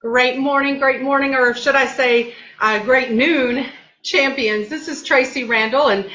Great morning, or should I say great noon, champions. This is Tracy Randall, and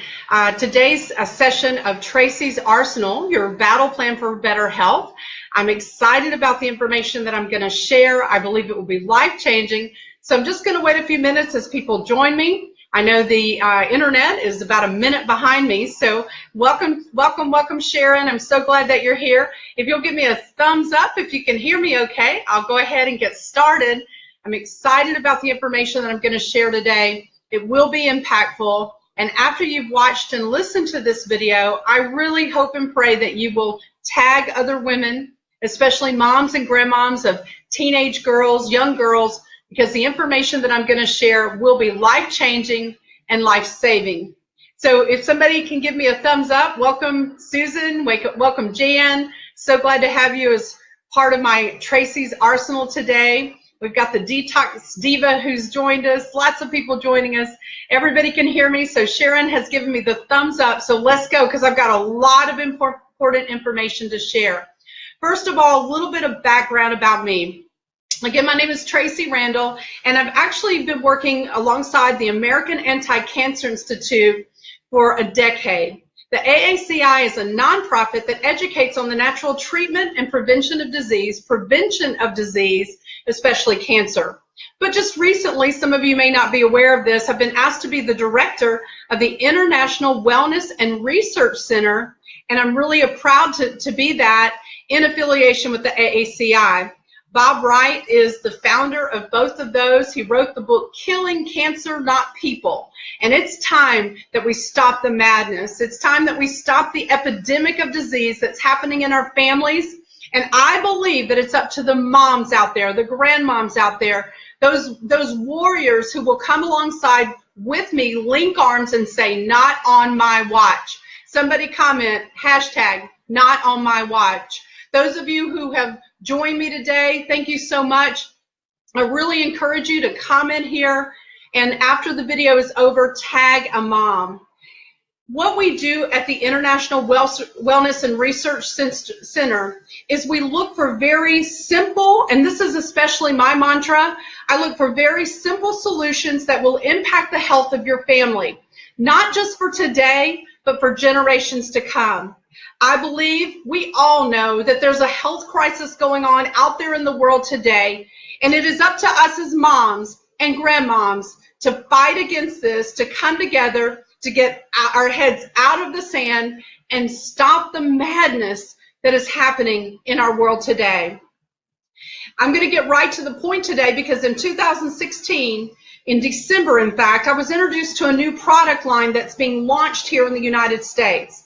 today's a session of Tracy's Arsenal, your battle plan for better health. I'm excited about the information that I'm going to share. I believe it will be life-changing. So I'm just going to wait a few minutes as people join me. I know the internet is about a minute behind me, so welcome, Sharon. I'm so glad that you're here. If you'll give me a thumbs up if you can hear me okay, I'll go ahead and get started. I'm excited about the information that I'm going to share today. It will be impactful, and after you've watched and listened to this video, I really hope and pray that you will tag other women, especially moms and grandmoms of teenage girls, young girls, because the information that I'm going to share will be life-changing and life-saving. So if somebody can give me a thumbs up, welcome Susan, welcome Jan. So glad to have you as part of my Tracy's Arsenal today. We've got the Detox Diva who's joined us, lots of people joining us. Everybody can hear me, so Sharon has given me the thumbs up, so let's go because I've got a lot of important information to share. First of all, a little bit of background about me. Again, my name is Tracy Randall, and I've actually been working alongside the American Anti-Cancer Institute for a decade. The AACI is a nonprofit that educates on the natural treatment and prevention of disease, especially cancer. But just recently, some of you may not be aware of this, I've been asked to be the director of the International Wellness and Research Center, and I'm really proud to be that in affiliation with the AACI. Bob Wright is the founder of both of those. He wrote the book, Killing Cancer, Not People. And it's time that we stop the madness. It's time that we stop the epidemic of disease that's happening in our families. And I believe that it's up to the moms out there, the grandmoms out there, those warriors who will come alongside with me, link arms and say, not on my watch. Somebody comment, hashtag, not on my watch. Those of you who have joined me today, thank you so much. I really encourage you to comment here, and after the video is over, tag a mom. What we do at the International Wellness and Research Center is we look for very simple, and this is especially my mantra, I look for very simple solutions that will impact the health of your family, not just for today, but for generations to come. I believe we all know that there's a health crisis going on out there in the world today, and it is up to us as moms and grandmoms to fight against this, to come together, to get our heads out of the sand and stop the madness that is happening in our world today. I'm going to get right to the point today because in 2016, in December, in fact, I was introduced to a new product line that's being launched here in the United States.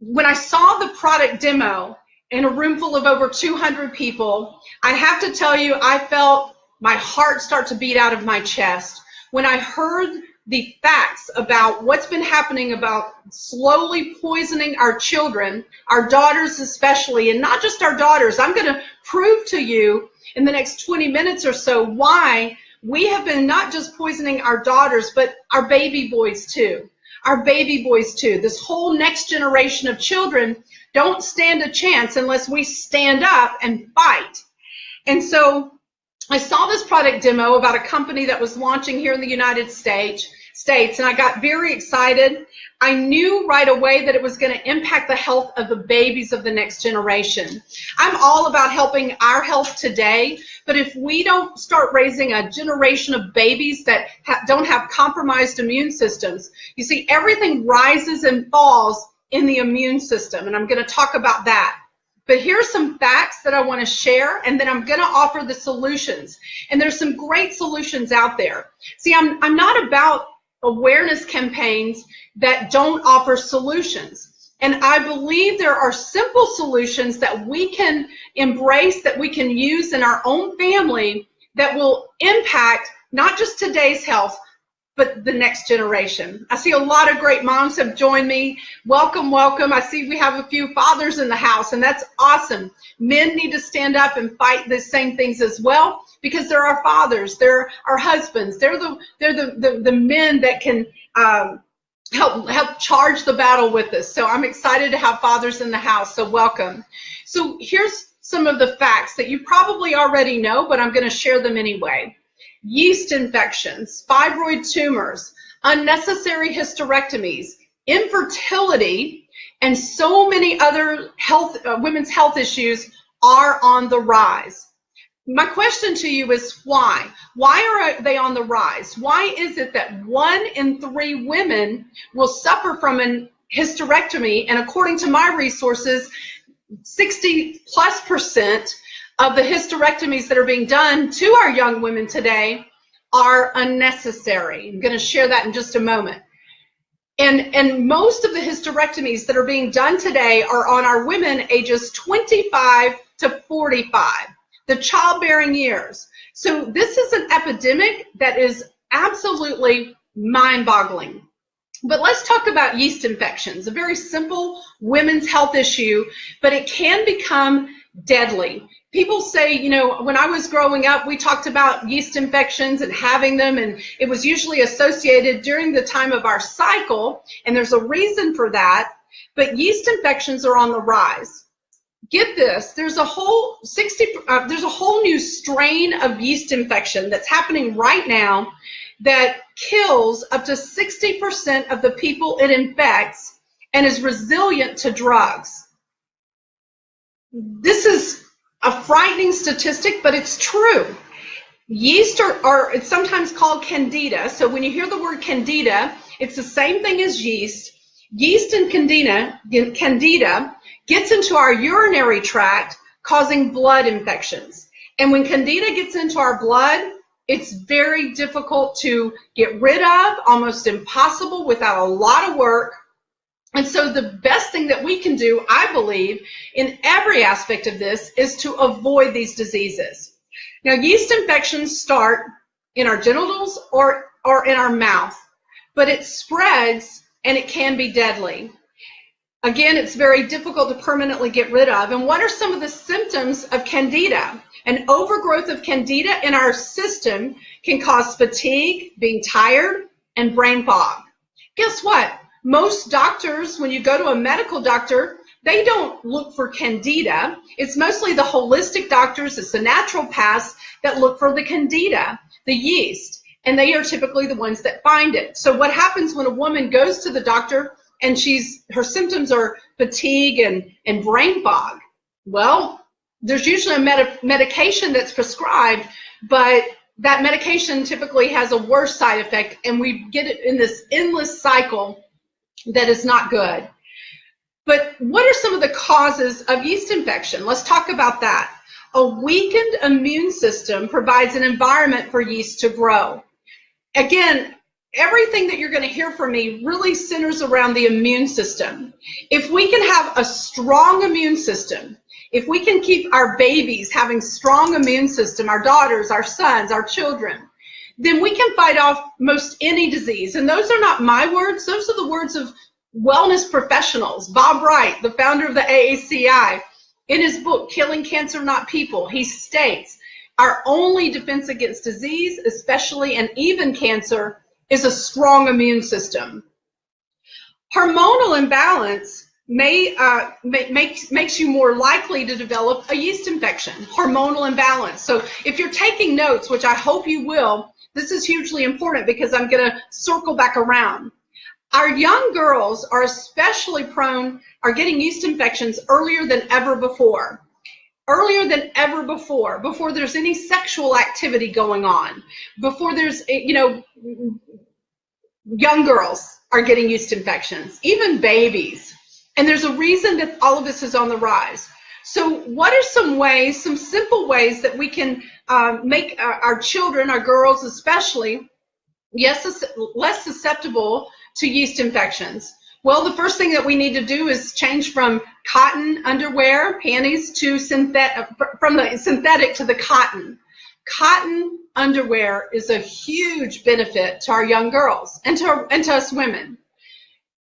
When I saw the product demo in a room full of over 200 people, I have to tell you, I felt my heart start to beat out of my chest when I heard the facts about what's been happening about slowly poisoning our children, our daughters especially, and not just our daughters. I'm going to prove to you in the next 20 minutes or so why we have been not just poisoning our daughters, but our baby boys too. Our baby boys too. This whole next generation of children don't stand a chance unless we stand up and fight. And so I saw this product demo about a company that was launching here in the United States, and I got very excited. I knew right away that it was going to impact the health of the babies of the next generation. I'm all about helping our health today, but if we don't start raising a generation of babies that don't have compromised immune systems, you see, everything rises and falls in the immune system, and I'm going to talk about that. But here's some facts that I want to share, and then I'm going to offer the solutions. And there's some great solutions out there. See, I'm not about awareness campaigns that don't offer solutions. And I believe there are simple solutions that we can embrace, that we can use in our own family that will impact not just today's health, but the next generation. I see a lot of great moms have joined me. Welcome, welcome. I see we have a few fathers in the house, and that's awesome. Men need to stand up and fight the same things as well, because they're our fathers, they're our husbands, they're the men that can help charge the battle with us. So I'm excited to have fathers in the house, so welcome. So here's some of the facts that you probably already know, but I'm going to share them anyway. Yeast infections, fibroid tumors, unnecessary hysterectomies, infertility, and so many other women's health issues are on the rise. My question to you is why? Why are they on the rise? Why is it that 1 in 3 women will suffer from an hysterectomy? And according to my resources, 60+% of the hysterectomies that are being done to our young women today are unnecessary. I'm going to share that in just a moment. And most of the hysterectomies that are being done today are on our women ages 25 to 45. The childbearing years. So this is an epidemic that is absolutely mind-boggling. But let's talk about yeast infections, a very simple women's health issue, but it can become deadly. People say, you know, when I was growing up, we talked about yeast infections and having them, and it was usually associated during the time of our cycle, and there's a reason for that, but yeast infections are on the rise. Get this, there's a whole new strain of yeast infection that's happening right now that kills up to 60% of the people it infects and is resilient to drugs. This is a frightening statistic, but it's true. Yeast are it's sometimes called candida. So when you hear the word candida, it's the same thing as yeast. Yeast and candida gets into our urinary tract, causing blood infections. And when candida gets into our blood, it's very difficult to get rid of, almost impossible without a lot of work. And so the best thing that we can do, I believe, in every aspect of this is to avoid these diseases. Now, yeast infections start in our genitals or in our mouth, but it spreads and it can be deadly. Again, it's very difficult to permanently get rid of. And what are some of the symptoms of candida? An overgrowth of candida in our system can cause fatigue, being tired, and brain fog. Guess what? Most doctors, when you go to a medical doctor, they don't look for candida. It's mostly the holistic doctors, it's the naturopaths that look for the candida, the yeast, and they are typically the ones that find it. So what happens when a woman goes to the doctor and her symptoms are fatigue and brain fog? Well, there's usually a medication that's prescribed, but that medication typically has a worse side effect, and we get it in this endless cycle that is not good. But what are some of the causes of yeast infection? Let's talk about that. A weakened immune system provides an environment for yeast to grow. Again, everything that you're going to hear from me really centers around the immune system. If we can have a strong immune system, if we can keep our babies having strong immune system, our daughters, our sons, our children, then we can fight off most any disease. And those are not my words. Those are the words of wellness professionals. Bob Wright, the founder of the AACI, in his book, Killing Cancer, Not People, he states, our only defense against disease, especially and even cancer, is a strong immune system. Hormonal imbalance makes you more likely to develop a yeast infection, hormonal imbalance. So if you're taking notes, which I hope you will, this is hugely important because I'm going to circle back around. Our young girls are especially prone, are getting yeast infections earlier than ever before. Earlier than ever before there's any sexual activity going on, before there's, you know, young girls are getting yeast infections, even babies. And there's a reason that all of this is on the rise. So what are some ways, some simple ways that we can make our children, our girls especially, less susceptible to yeast infections? Well, the first thing that we need to do is change from cotton underwear, panties, to from the synthetic to the cotton. Cotton underwear is a huge benefit to our young girls and to us women.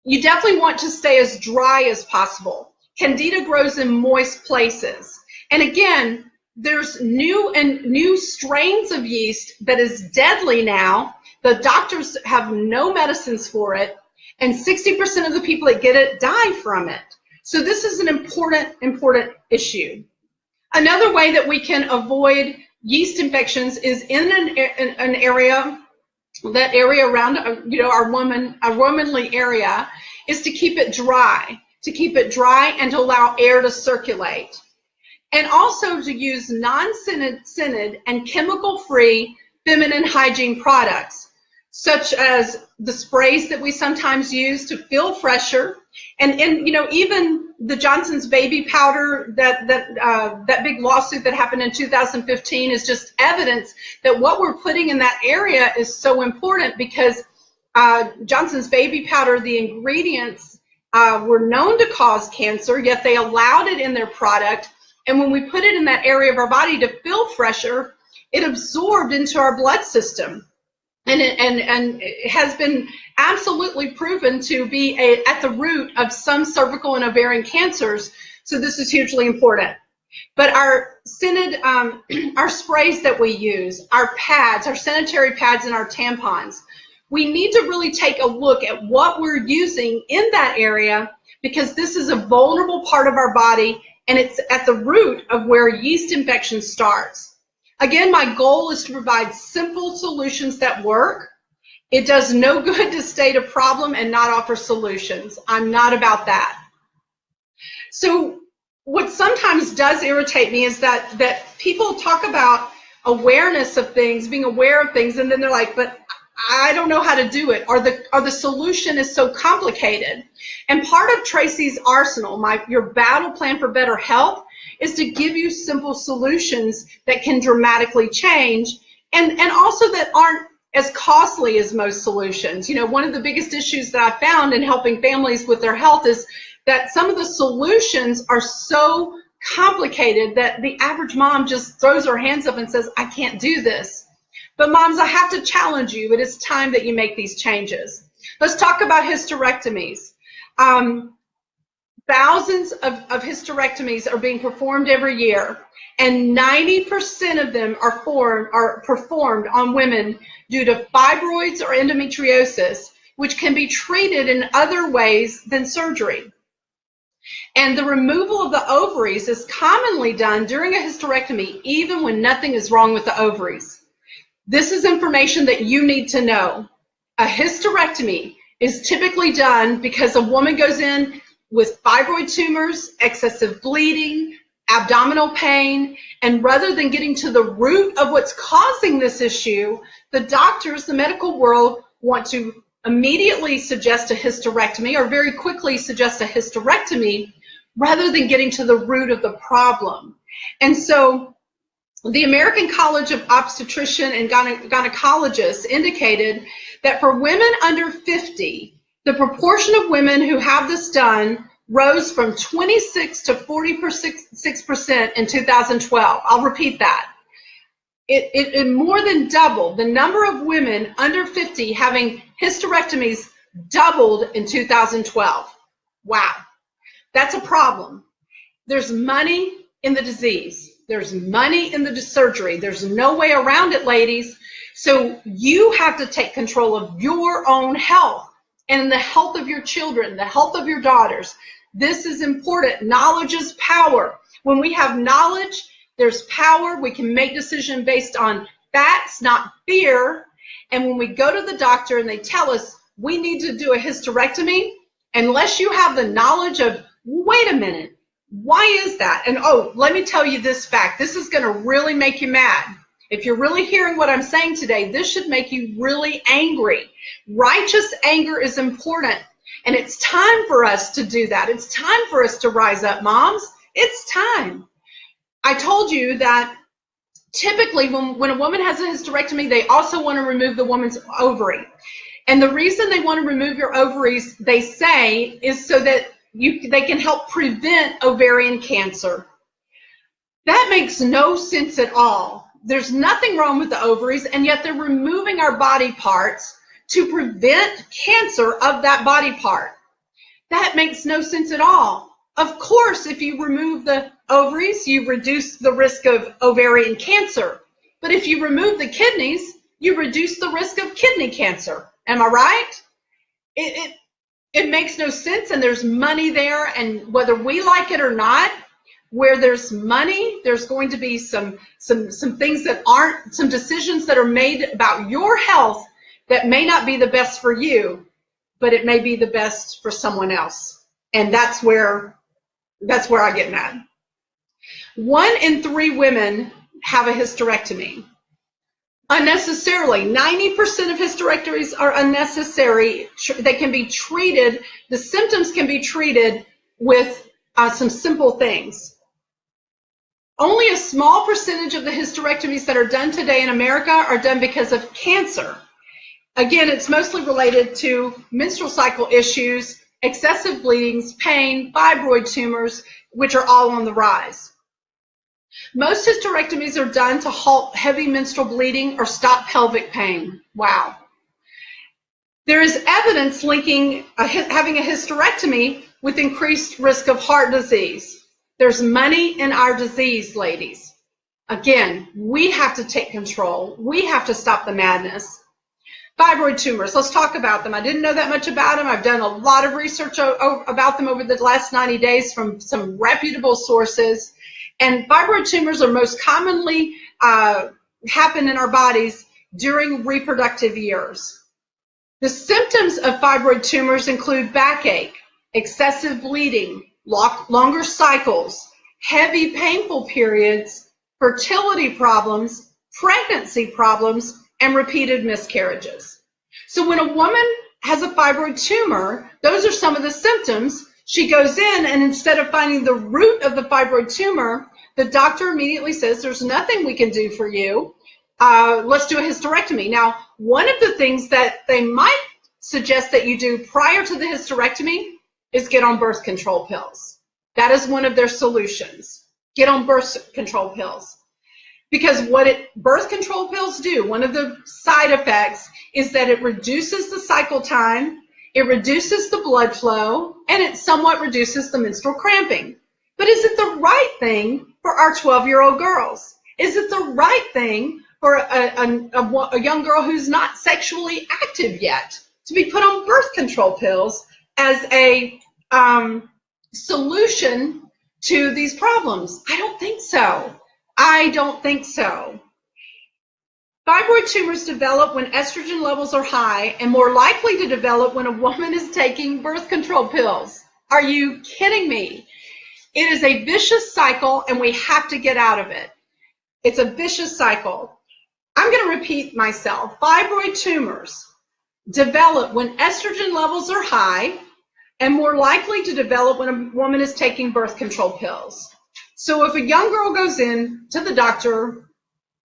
You definitely want to stay as dry as possible. Candida grows in moist places. And again, there's new strains of yeast that is deadly now. The doctors have no medicines for it, and 60% of the people that get it die from it. So this is an important issue. Another way that we can avoid yeast infections is in an area, that area around, our womanly area, is to keep it dry, and to allow air to circulate. And also to use non-scented and chemical-free feminine hygiene products, such as the sprays that we sometimes use to feel fresher, and even the Johnson's baby powder, that big lawsuit that happened in 2015 is just evidence that what we're putting in that area is so important, because Johnson's baby powder, the ingredients were known to cause cancer, yet they allowed it in their product. And when we put it in that area of our body to feel fresher, it absorbed into our blood system. And it has been absolutely proven to be at the root of some cervical and ovarian cancers. So this is hugely important. But our scented, our sprays that we use, our pads, our sanitary pads, and our tampons, we need to really take a look at what we're using in that area, because this is a vulnerable part of our body, and it's at the root of where yeast infection starts. Again, my goal is to provide simple solutions that work. It does no good to state a problem and not offer solutions. I'm not about that. So what sometimes does irritate me is that people talk about awareness of things, being aware of things, and then they're like, but I don't know how to do it, or the solution is so complicated. And part of Tracy's arsenal, your battle plan for better health, is to give you simple solutions that can dramatically change, and also that aren't as costly as most solutions. One of the biggest issues that I found in helping families with their health is that some of the solutions are so complicated that the average mom just throws her hands up and says, I can't do this. But moms, I have to challenge you. It is time that you make these changes. Let's talk about hysterectomies. Thousands of hysterectomies are being performed every year, and 90% of them are performed on women due to fibroids or endometriosis, which can be treated in other ways than surgery. And the removal of the ovaries is commonly done during a hysterectomy, even when nothing is wrong with the ovaries. This is information that you need to know. A hysterectomy is typically done because a woman goes in with fibroid tumors, excessive bleeding, abdominal pain, and rather than getting to the root of what's causing this issue, the doctors, the medical world, want to immediately suggest a hysterectomy, or very quickly suggest a hysterectomy, rather than getting to the root of the problem. And so the American College of Obstetrician and Gynecologists indicated that for women under 50, the proportion of women who have this done rose from 26 to 46% in 2012. I'll repeat that. It more than doubled. The number of women under 50 having hysterectomies doubled in 2012. Wow, that's a problem. There's money in the disease. There's money in the surgery. There's no way around it, ladies. So you have to take control of your own health and the health of your children, the health of your daughters. This is important. Knowledge is power. When we have knowledge, there's power. We can make decisions based on facts, not fear. And when we go to the doctor and they tell us we need to do a hysterectomy, unless you have the knowledge of, wait a minute, why is that? And oh, let me tell you this fact. This is going to really make you mad. If you're really hearing what I'm saying today, this should make you really angry. Righteous anger is important, and it's time for us to do that. It's time for us to rise up, moms. It's time. I told you that typically when a woman has a hysterectomy, they also want to remove the woman's ovary. And the reason they want to remove your ovaries, they say, is so that they can help prevent ovarian cancer. That makes no sense at all. There's nothing wrong with the ovaries, and yet they're removing our body parts to prevent cancer of that body part. That makes no sense at all. Of course, if you remove the ovaries, you reduce the risk of ovarian cancer. But if you remove the kidneys, you reduce the risk of kidney cancer. Am I right? It makes no sense, and there's money there, and whether we like it or not, where there's money, there's going to be some things that aren't, some decisions that are made about your health that may not be the best for you, but it may be the best for someone else. And that's where I get mad. 1 in 3 women have a hysterectomy. Unnecessarily. 90% of hysterectomies are unnecessary. They can be treated, the symptoms can be treated with some simple things. Only a small percentage of the hysterectomies that are done today in America are done because of cancer. Again, it's mostly related to menstrual cycle issues, excessive bleedings, pain, fibroid tumors, which are all on the rise. Most hysterectomies are done to halt heavy menstrual bleeding or stop pelvic pain. Wow. There is evidence linking having a hysterectomy with increased risk of heart disease. There's money in our disease, ladies. Again, we have to take control. We have to stop the madness. Fibroid tumors, let's talk about them. I didn't know that much about them. I've done a lot of research about them over the last 90 days from some reputable sources. And fibroid tumors are most commonly happen in our bodies during reproductive years. The symptoms of fibroid tumors include backache, excessive bleeding, longer cycles, heavy painful periods, fertility problems, pregnancy problems, and repeated miscarriages. So when a woman has a fibroid tumor, those are some of the symptoms. She goes in, and instead of finding the root of the fibroid tumor, the doctor immediately says, there's nothing we can do for you. Let's do a hysterectomy. Now, one of the things that they might suggest that you do prior to the hysterectomy is get on birth control pills. That is one of their solutions. Get on birth control pills. Because what birth control pills do, one of the side effects is that it reduces the cycle time, it reduces the blood flow, and it somewhat reduces the menstrual cramping. But is it the right thing for our 12-year-old girls? Is it the right thing for a young girl who's not sexually active yet to be put on birth control pills as a solution to these problems? I don't think so. I don't think so. Fibroid tumors develop when estrogen levels are high and more likely to develop when a woman is taking birth control pills. Are you kidding me? It is a vicious cycle, and we have to get out of it. It's a vicious cycle. I'm going to repeat myself. Fibroid tumors develop when estrogen levels are high and more likely to develop when a woman is taking birth control pills. So if a young girl goes in to the doctor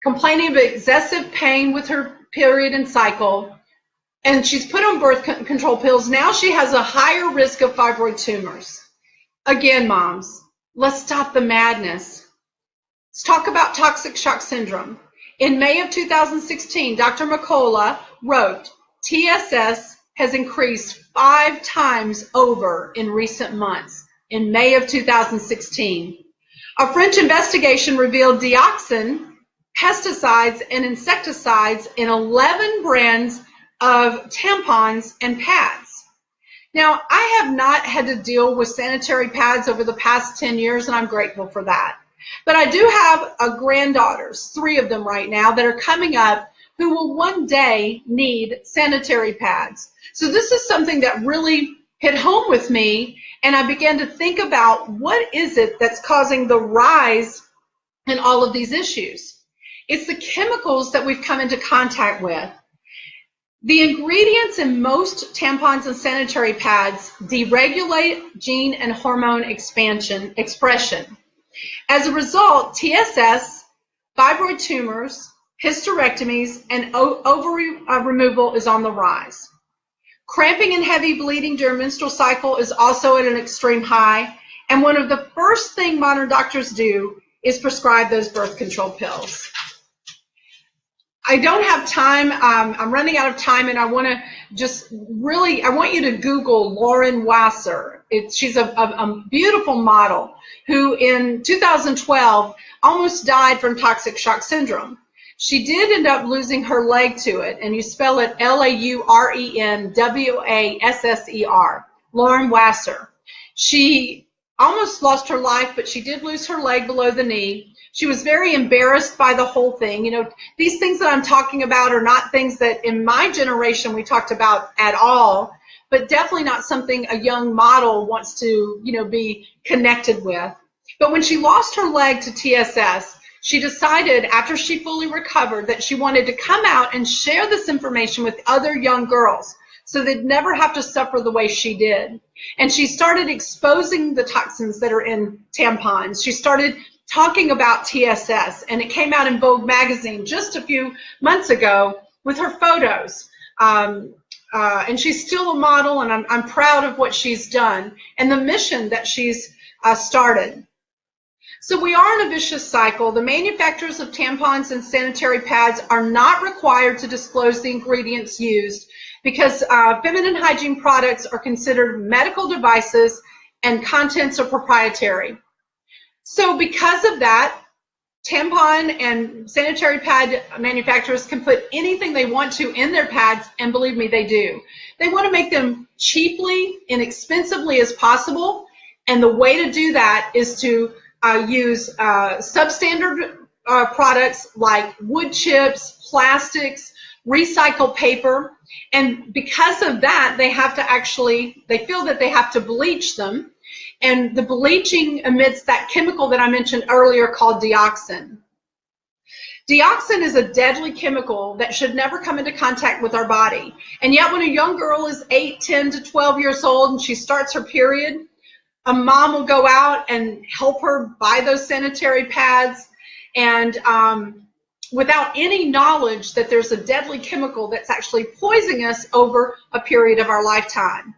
complaining of excessive pain with her period and cycle, and she's put on birth control pills, now she has a higher risk of fibroid tumors. Again, moms, let's stop the madness. Let's talk about toxic shock syndrome. In May of 2016, Dr. McCullough wrote, TSS has increased 5 times over in recent months. In May of 2016. A French investigation revealed dioxin, pesticides, and insecticides in 11 brands of tampons and pads. Now, I have not had to deal with sanitary pads over the past 10 years, and I'm grateful for that. But I do have granddaughters, 3 of them right now, that are coming up who will one day need sanitary pads. So this is something that really hit home with me, and I began to think about what is it that's causing the rise in all of these issues. It's the chemicals that we've come into contact with. The ingredients in most tampons and sanitary pads deregulate gene and hormone expression. As a result, TSS, fibroid tumors, hysterectomies, and ovary removal is on the rise. Cramping and heavy bleeding during menstrual cycle is also at an extreme high, and one of the first things modern doctors do is prescribe those birth control pills. I don't have time. I'm running out of time, and I want to just really, I want you to Google Lauren Wasser. She's a beautiful model who in 2012 almost died from toxic shock syndrome. She did end up losing her leg to it, and you spell it Laurenwasser, Lauren Wasser. She almost lost her life, but she did lose her leg below the knee. She was very embarrassed by the whole thing. You know, these things that I'm talking about are not things that in my generation we talked about at all, but definitely not something a young model wants to, you know, be connected with. But when she lost her leg to TSS, she decided after she fully recovered that she wanted to come out and share this information with other young girls so they'd never have to suffer the way she did. And she started exposing the toxins that are in tampons. She started talking about TSS, and it came out in Vogue magazine just a few months ago with her photos. And she's still a model, and I'm proud of what she's done and the mission that she's started. So we are in a vicious cycle. The manufacturers of tampons and sanitary pads are not required to disclose the ingredients used because feminine hygiene products are considered medical devices and contents are proprietary. So because of that, tampon and sanitary pad manufacturers can put anything they want to in their pads, and believe me, they do. They want to make them cheaply, inexpensively as possible, and the way to do that is to use substandard products like wood chips, plastics, recycled paper, and because of that, they have to actually, they feel that they have to bleach them, and the bleaching emits that chemical that I mentioned earlier called dioxin. Dioxin is a deadly chemical that should never come into contact with our body, and yet when a young girl is 8, 10 to 12 years old and she starts her period, a mom will go out and help her buy those sanitary pads, and without any knowledge that there's a deadly chemical that's actually poisoning us over a period of our lifetime.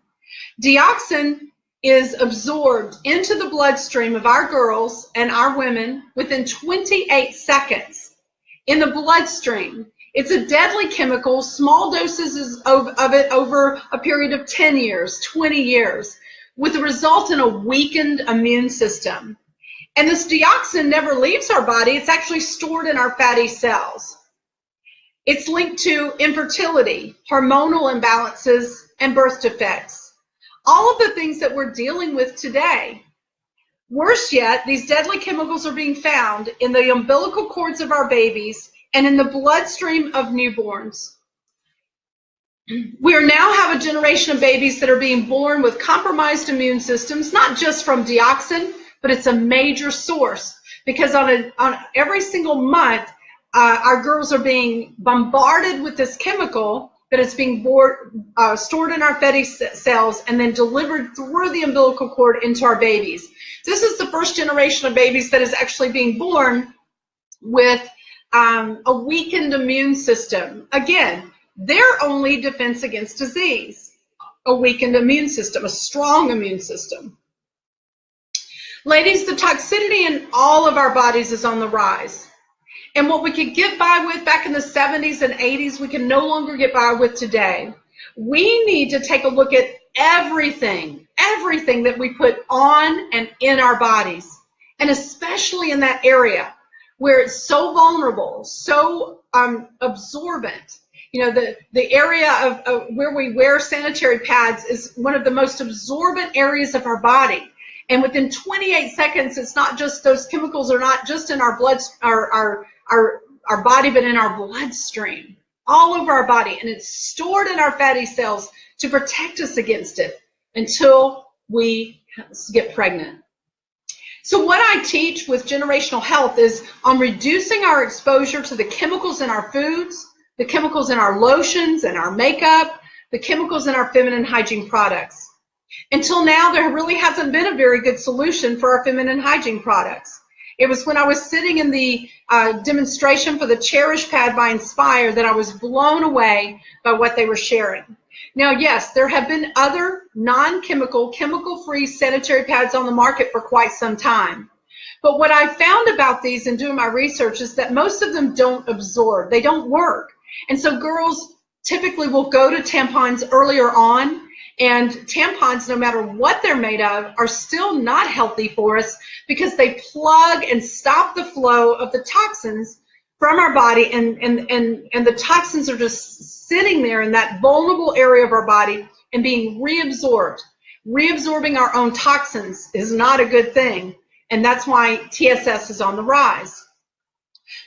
Dioxin is absorbed into the bloodstream of our girls and our women within 28 seconds. In the bloodstream, it's a deadly chemical, small doses of it over a period of 10 years, 20 years, with the result in a weakened immune system. And this dioxin never leaves our body. It's actually stored in our fatty cells. It's linked to infertility, hormonal imbalances, and birth defects. All of the things that we're dealing with today. Worse yet, these deadly chemicals are being found in the umbilical cords of our babies and in the bloodstream of newborns. We now have a generation of babies that are being born with compromised immune systems, not just from dioxin, but it's a major source because on every single month, our girls are being bombarded with this chemical that is being stored in our fatty cells and then delivered through the umbilical cord into our babies. This is the first generation of babies that is actually being born with a weakened immune system. Again, their only defense against disease, a weakened immune system, a strong immune system. Ladies, the toxicity in all of our bodies is on the rise. And what we could get by with back in the 70s and 80s, we can no longer get by with today. We need to take a look at everything that we put on and in our bodies, and especially in that area where it's so vulnerable, so absorbent. You know, the area of where we wear sanitary pads is one of the most absorbent areas of our body. And within 28 seconds, it's not just those chemicals are not just in our blood, our body, but in our bloodstream, all over our body, and it's stored in our fatty cells to protect us against it until we get pregnant. So what I teach with generational health is on reducing our exposure to the chemicals in our foods, the chemicals in our lotions and our makeup, the chemicals in our feminine hygiene products. Until now, there really hasn't been a very good solution for our feminine hygiene products. It was when I was sitting in the demonstration for the Cherish pad by Inspire that I was blown away by what they were sharing. Now, yes, there have been other non-chemical, chemical-free sanitary pads on the market for quite some time. But what I found about these in doing my research is that most of them don't absorb. They don't work. And so girls typically will go to tampons earlier on, and tampons, no matter what they're made of, are still not healthy for us because they plug and stop the flow of the toxins from our body, and the toxins are just sitting there in that vulnerable area of our body and being reabsorbed. Reabsorbing our own toxins is not a good thing, and that's why TSS is on the rise.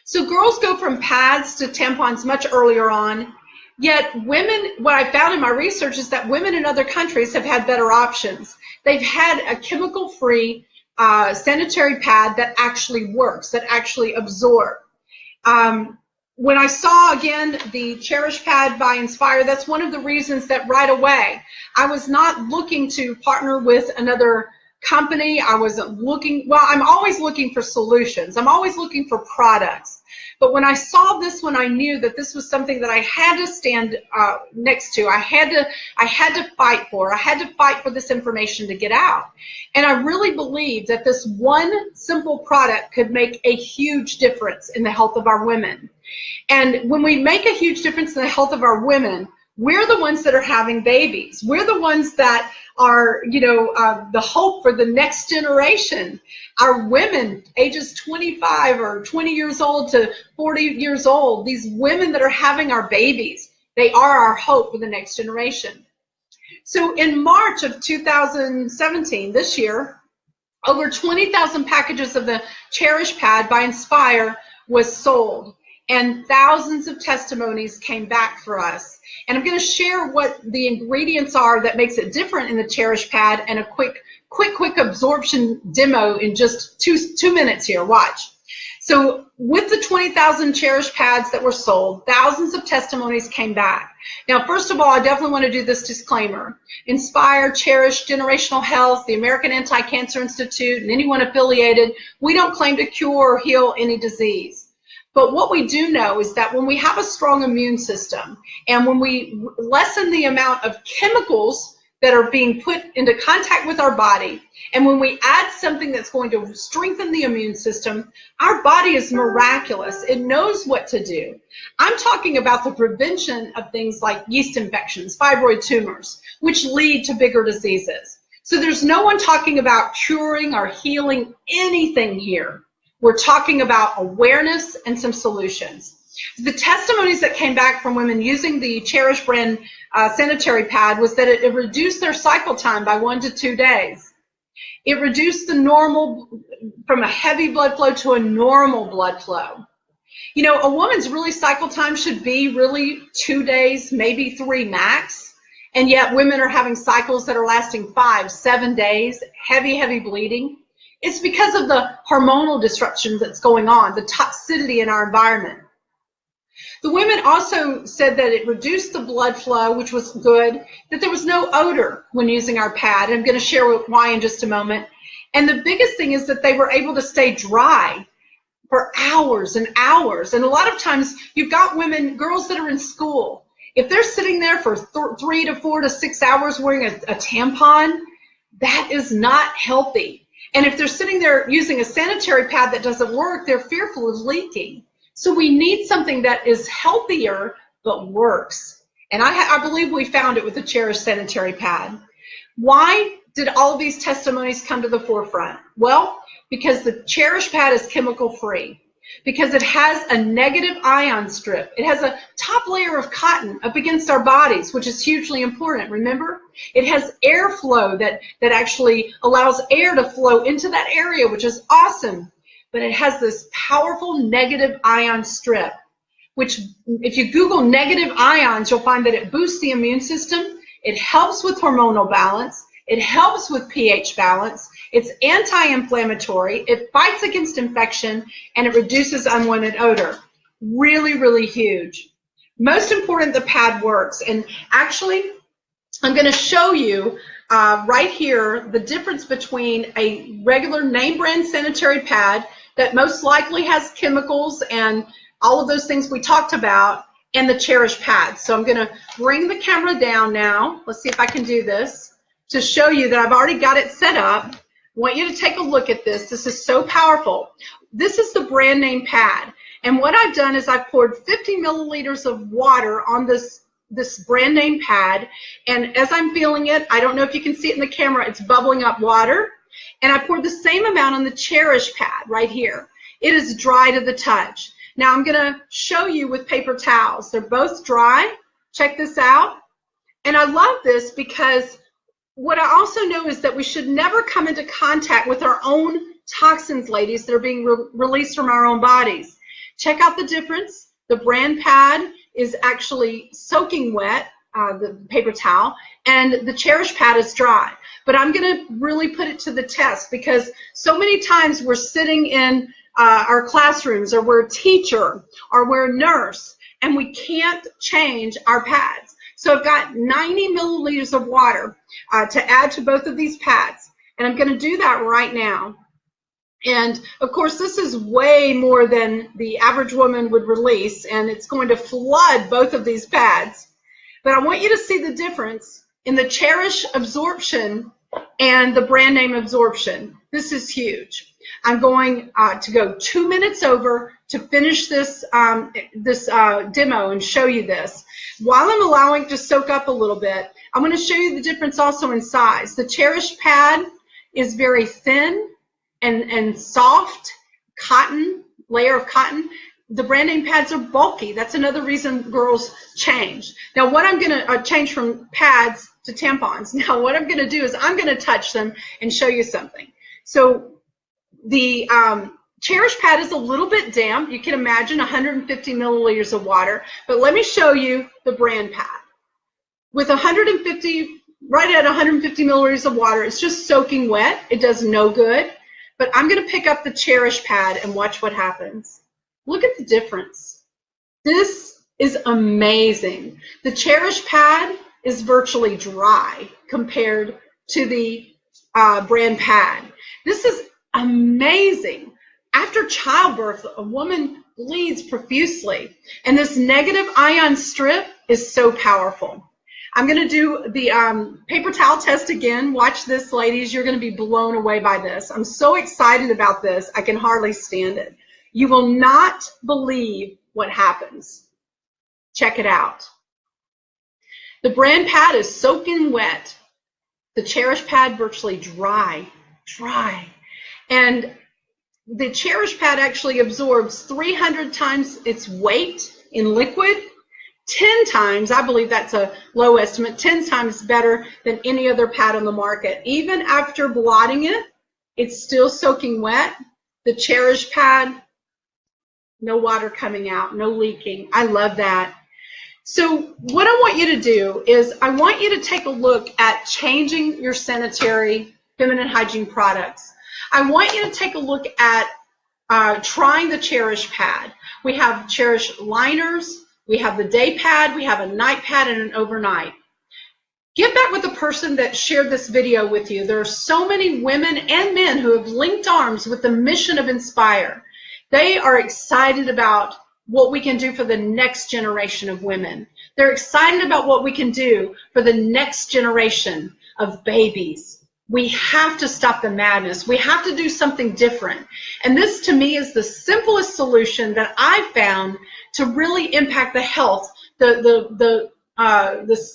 So girls go from pads to tampons much earlier on, yet women, what I found in my research is that women in other countries have had better options. They've had a chemical-free sanitary pad that actually works, that actually absorbs. When I saw, again, the Cherish pad by Inspire, that's one of the reasons that right away I was not looking to partner with another company. I wasn't looking, well, I'm always looking for solutions. I'm always looking for products. But when I saw this one, I knew that this was something that I had to stand next to. I had to fight for. I had to fight for this information to get out. And I really believe that this one simple product could make a huge difference in the health of our women. And when we make a huge difference in the health of our women, we're the ones that are having babies. We're the ones that are, the hope for the next generation. Our women, ages 25 or 20 years old to 40 years old, these women that are having our babies, they are our hope for the next generation. So in March of 2017, this year, over 20,000 packages of the Cherish pad by Inspire was sold, and thousands of testimonies came back for us. And I'm going to share what the ingredients are that makes it different in the Cherish pad, and a quick absorption demo in just two minutes here. Watch. So with the 20,000 Cherish pads that were sold, thousands of testimonies came back. Now, first of all, I definitely want to do this disclaimer. Inspire, Cherish, Generational Health, the American Anti-Cancer Institute, and anyone affiliated, we don't claim to cure or heal any disease. But what we do know is that when we have a strong immune system, and when we lessen the amount of chemicals that are being put into contact with our body, and when we add something that's going to strengthen the immune system, our body is miraculous. It knows what to do. I'm talking about the prevention of things like yeast infections, fibroid tumors, which lead to bigger diseases. So there's no one talking about curing or healing anything here. We're talking about awareness and some solutions. The testimonies that came back from women using the Cherish brand sanitary pad was that it reduced their cycle time by 1 to 2 days. It reduced the normal, from a heavy blood flow to a normal blood flow. A woman's cycle time should be really 2 days, maybe 3 max. And yet women are having cycles that are lasting 5, 7 days, heavy bleeding. It's because of the hormonal disruption that's going on, the toxicity in our environment. The women also said that it reduced the blood flow, which was good, that there was no odor when using our pad. I'm going to share why in just a moment. And the biggest thing is that they were able to stay dry for hours and hours. And a lot of times you've got women, girls that are in school, if they're sitting there for 3 to 4 to 6 hours wearing a tampon, that is not healthy. And if they're sitting there using a sanitary pad that doesn't work, they're fearful of leaking. So we need something that is healthier but works. And I believe we found it with the Cherish sanitary pad. Why did all of these testimonies come to the forefront? Well, because the Cherish pad is chemical free. Because it has a negative ion strip. It has a top layer of cotton up against our bodies, which is hugely important, remember? It has airflow that actually allows air to flow into that area, which is awesome. But it has this powerful negative ion strip, which if you Google negative ions, you'll find that it boosts the immune system. It helps with hormonal balance. It helps with pH balance. It's anti-inflammatory. It fights against infection, and it reduces unwanted odor. Really huge. Most important, the pad works. And actually, I'm going to show you right here the difference between a regular name brand sanitary pad that most likely has chemicals and all of those things we talked about, and the Cherish pad. So I'm going to bring the camera down now. Let's see if I can do this to show you that I've already got it set up. I want you to take a look at this. This is so powerful. This is the brand name pad. And what I've done is I've poured 50 milliliters of water on this brand name pad. And as I'm feeling it, I don't know if you can see it in the camera, it's bubbling up water. And I poured the same amount on the Cherish pad right here. It is dry to the touch. Now I'm going to show you with paper towels. They're both dry. Check this out. And I love this because what I also know is that we should never come into contact with our own toxins, ladies, that are being released from our own bodies. Check out the difference. The brand pad is actually soaking wet, the paper towel, and the Cherish pad is dry. But I'm going to really put it to the test, because so many times we're sitting in our classrooms, or we're a teacher, or we're a nurse, and we can't change our pads. So I've got 90 milliliters of water to add to both of these pads, and I'm going to do that right now. And of course, this is way more than the average woman would release, and it's going to flood both of these pads. But I want you to see the difference in the Cherish absorption and the brand name absorption. This is huge. I'm going to go 2 minutes over to finish this demo and show you this. While I'm allowing it to soak up a little bit, I'm going to show you the difference also in size. The Cherish pad is very thin and soft cotton, layer of cotton. The brand name pads are bulky. That's another reason girls change. Now, what I'm going to change from pads to tampons. Now, what I'm going to do is I'm going to touch them and show you something. So the Cherish pad is a little bit damp. You can imagine 150 milliliters of water. But let me show you the brand pad. With 150, right at 150 milliliters of water, it's just soaking wet. It does no good. But I'm going to pick up the Cherish pad and watch what happens. Look at the difference. This is amazing. The Cherish pad is virtually dry compared to the brand pad. This is amazing. After childbirth, a woman bleeds profusely, and this negative ion strip is so powerful. I'm going to do the paper towel test again. Watch this, ladies. You're going to be blown away by this. I'm so excited about this. I can hardly stand it. You will not believe what happens. Check it out. The brand pad is soaking wet. The Cherish pad virtually dry. And the Cherish pad actually absorbs 300 times its weight in liquid. 10 times, I believe that's a low estimate, 10 times better than any other pad on the market. Even after blotting it, it's still soaking wet. The Cherish pad, no water coming out, no leaking. I love that. So what I want you to do is I want you to take a look at changing your sanitary feminine hygiene products. I want you to take a look at trying the Cherish pad. We have Cherish liners. We have the day pad, we have a night pad, and an overnight. Get back with the person that shared this video with you. There are so many women and men who have linked arms with the mission of Inspire. They are excited about what we can do for the next generation of women. They're excited about what we can do for the next generation of babies. We have to stop the madness. We have to do something different. And this, to me, is the simplest solution that I've found to really impact the health, the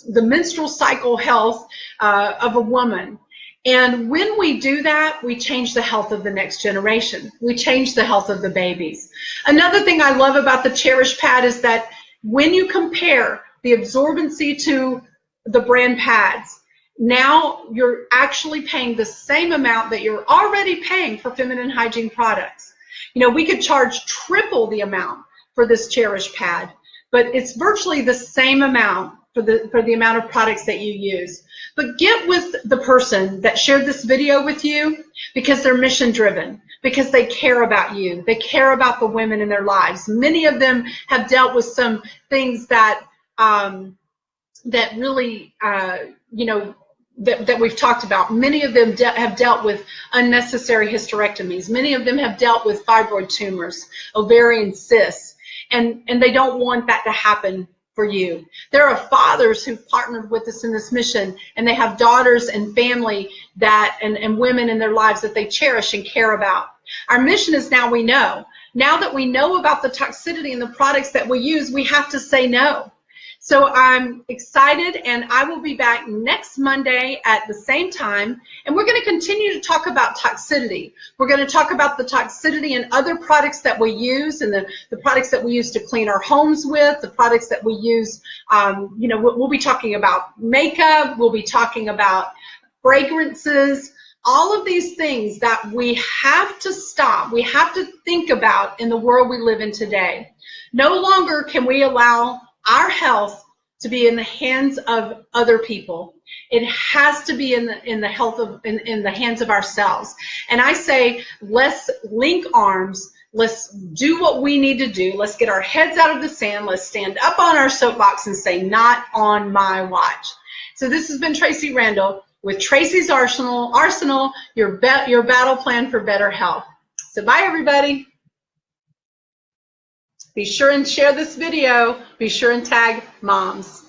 menstrual cycle health of a woman. And when we do that, we change the health of the next generation. We change the health of the babies. Another thing I love about the Cherish pad is that when you compare the absorbency to the brand pads, now you're actually paying the same amount that you're already paying for feminine hygiene products. You know, we could charge triple the amount for this Cherish pad, but it's virtually the same amount for the amount of products that you use. But get with the person that shared this video with you, because they're mission driven, because they care about you. They care about the women in their lives. Many of them have dealt with some things that that really you know, that we've talked about. Many of them have dealt with unnecessary hysterectomies. Many of them have dealt with fibroid tumors, ovarian cysts, and they don't want that to happen for you. There are fathers who've partnered with us in this mission, and they have daughters and family that and women in their lives that they cherish and care about. Our mission is now we know. Now that we know about the toxicity in the products that we use, we have to say no. So I'm excited, and I will be back next Monday at the same time, and we're going to continue to talk about toxicity. We're going to talk about the toxicity in other products that we use, and the products that we use to clean our homes with, the products that we use, you know, we'll be talking about makeup, we'll be talking about fragrances, all of these things that we have to stop, we have to think about in the world we live in today. No longer can we allow our health to be in the hands of other people. It has to be in the hands of ourselves. And I say, let's link arms. Let's do what we need to do. Let's get our heads out of the sand. Let's stand up on our soapbox and say, not on my watch. So this has been Tracy Randall with Tracy's Arsenal, your battle plan for better health. So bye, everybody. Be sure and share this video. Be sure and tag moms.